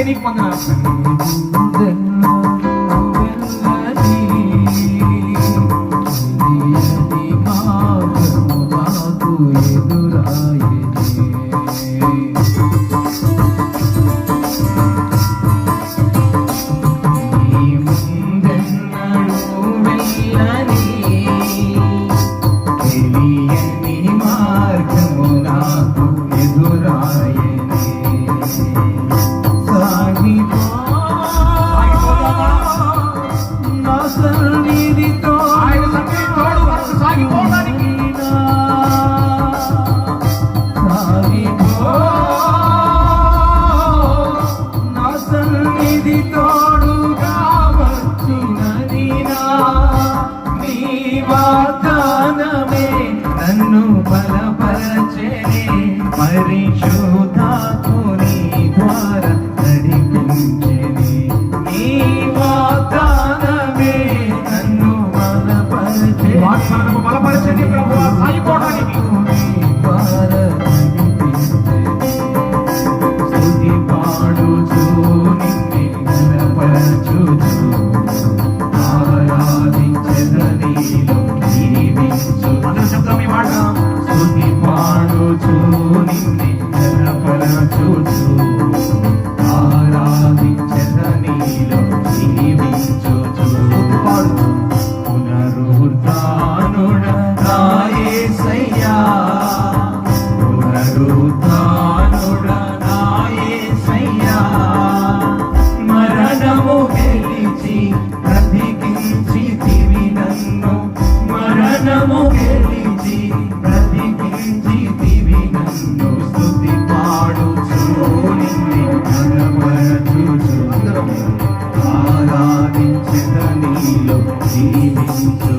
నీకు వందనాలు. నన్ను బలపరచెనే పరిశుద్ధాత్ముని ద్వారా నడిపించెనే నీ వాగ్దానమే నన్ను బలపరచెనే వాగ్దానము బలపరచండి ప్రభువా సాగిపోవడానికి ద్వారా నడిపించెనే స్తుతి పాడుచు నిన్నే బలపరచుచు ఆరాధించెదనీలో జీవించు శబ్దమే మాట స్తుతి పాడుచు నిన్నే బలపరచుచు ఆరాధించెదనీలో జీవించుచు పాడుచు పునరుత్థానుడా నా యేసయ్యా పునరుత్థానుడా నా యేసయ్యా మరణము గెలిచి బ్రతికించితివి నన్ను మరణము గెలిచి బ్రతికించితివి నన్ను స్తుతి పాడుచు నిన్నే బలపరచుచు ఆరాధించెదనీలో జీవించు